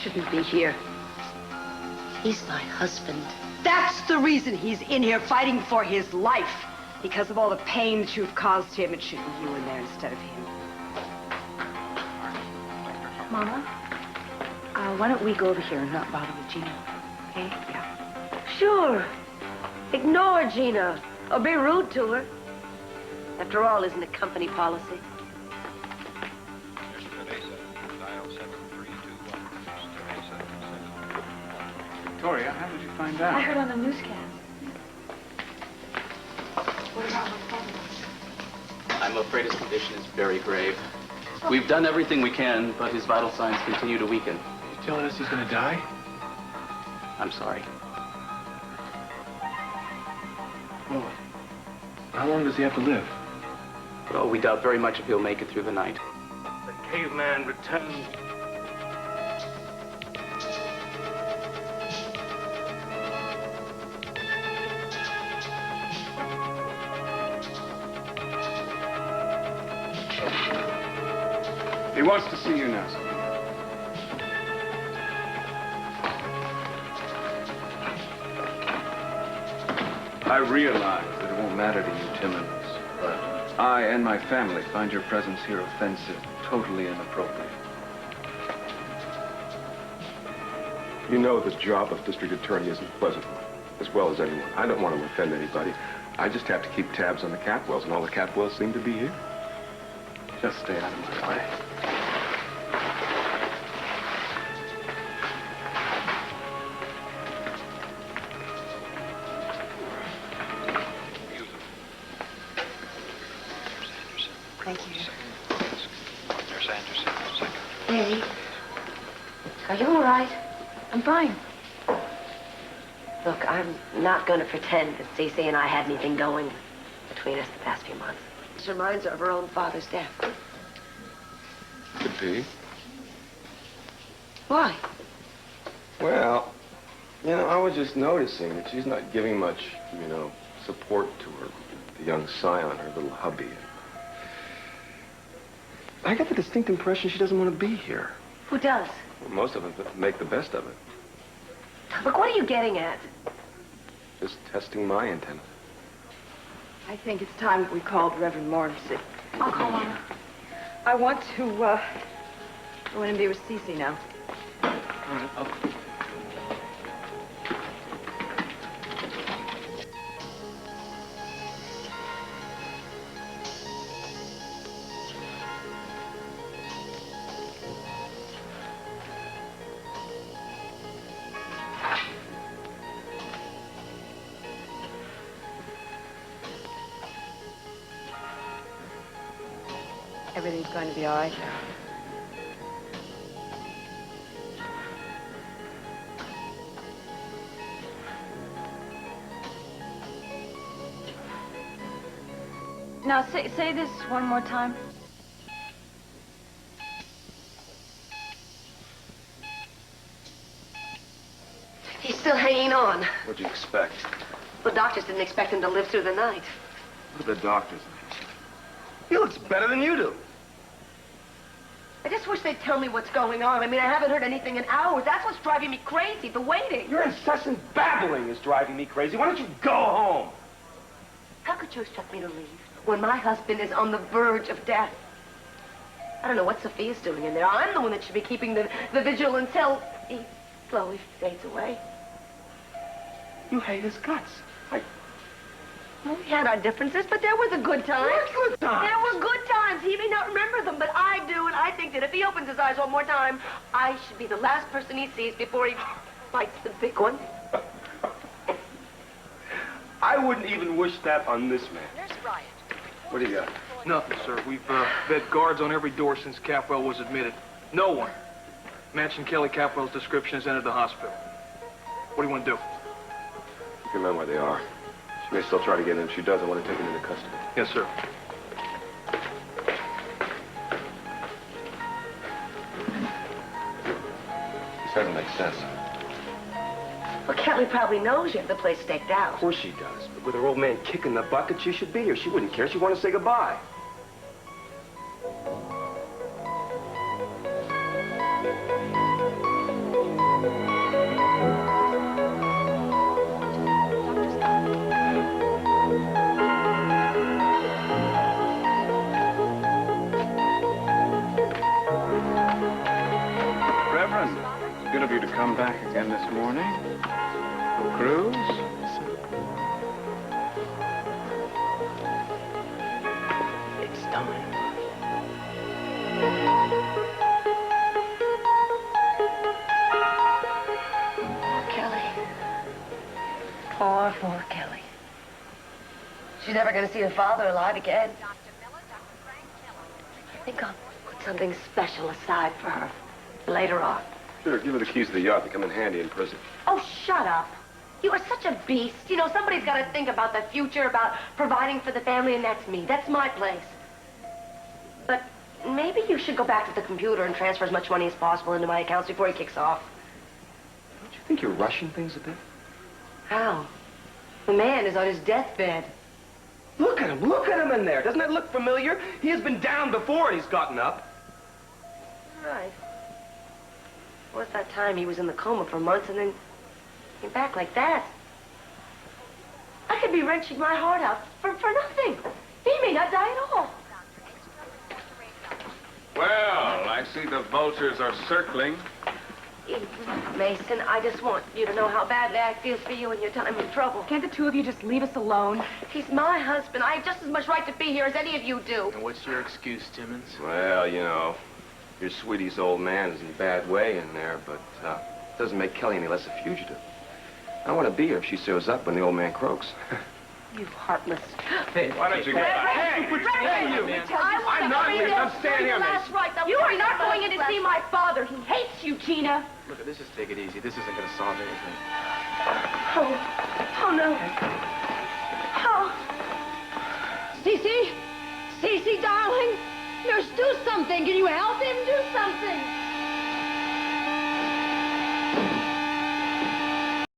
shouldn't be here. He's my husband. That's the reason he's in here fighting for his life. Because of all the pain that you've caused him, it should be you in there instead of him. Mama, why don't we go over here and not bother with Gina? Okay? Yeah. Sure. Ignore Gina. Or be rude to her. After all, isn't it company policy? Victoria, how did you find out? I heard on the newscast. I'm afraid his condition is very grave. We've done everything we can, but his vital signs continue to weaken. You telling us he's gonna die? I'm sorry. Well, how long does he have to live? Well, we doubt very much if he'll make it through the night. The caveman returns. He wants to see you now, Sabina. I realize that it won't matter to you, Timmons, but I and my family find your presence here offensive, totally inappropriate. You know the job of district attorney isn't a pleasant one, as well as anyone. I don't want to offend anybody. I just have to keep tabs on the Capwells, and all the Capwells seem to be here. Just stay out of my way. Thank you. Nurse Anderson, second. Hey, are you all right? I'm fine. Look, I'm not going to pretend that Cece and I had anything going between us the past few months. This reminds her of her own father's death. Could be. Why? Well, you know, I was just noticing that she's not giving much, support to her, the young scion, her little hubby. I get the distinct impression she doesn't want to be here. Who does? Well, most of them make the best of it. Look, what are you getting at? Just testing my antenna. I think it's time that we called Reverend Morrissey. I'll call Mama. I want to go in and be with Cece now. All right, okay. Everything's going to be all right now. Now, say this one more time. He's still hanging on. What'd you expect? The doctors didn't expect him to live through the night. What are the doctors? He looks better than you do. I just wish they'd tell me what's going on. I mean, I haven't heard anything in hours. That's what's driving me crazy, the waiting. Your incessant babbling is driving me crazy. Why don't you go home? How could you expect me to leave when my husband is on the verge of death? I don't know what Sophia's doing in there. I'm the one that should be keeping the vigil until he slowly fades away. You hate his guts. Well, we had our differences, but there were the good times. What good times? There were good times. He may not remember them, but I do, and I think that if he opens his eyes one more time, I should be the last person he sees before he fights the big one. I wouldn't even wish that on this man. There's Bryant. What do you got? Nothing, sir. We've had guards on every door since Capwell was admitted. No one matching Kelly Capwell's description has entered the hospital. What do you want to do? Keep your men where they are. She may still try to get in. If she does, I want to take her into custody. Yes, sir. This doesn't make sense. Well, Kelly probably knows you have the place staked out. Of course she does. But with her old man kicking the bucket, she should be here. She wouldn't care. She'd want to say goodbye. Gentlemen, it's good of you to come back again this morning. For cruise? It's time. Poor Kelly. She's never going to see her father alive again. I think I'll put something special aside for her later on. Sure, give her the keys to the yacht. They come in handy in prison. Oh, shut up. You are such a beast. You know, somebody's got to think about the future, about providing for the family, and that's me. That's my place. But maybe you should go back to the computer and transfer as much money as possible into my accounts before he kicks off. Don't you think you're rushing things a bit? How? The man is on his deathbed. Look at him in there. Doesn't that look familiar? He has been down before and he's gotten up. Right. What's that time he was in the coma for months and then came back like that? I could be wrenching my heart out for nothing. He may not die at all. Well, I see the vultures are circling. Mason, I just want you to know how badly I feel for you in your time of trouble. Can't the two of you just leave us alone? He's my husband. I have just as much right to be here as any of you do. And what's your excuse, Timmons? Well, you know, your sweetie's old man is in a bad way in there, but it doesn't make Kelly any less a fugitive. I want to be here if she shows up when the old man croaks. You heartless. Hey, Why don't you get back? Hey, you! I'm not leaving. I'm staying here, Last right. You are not going in to see my father. He hates you, Gina. Look, let's just take it easy. This isn't going to solve anything. Oh, no. Oh. Cece, darling, nurse, do something. Can you help him do something?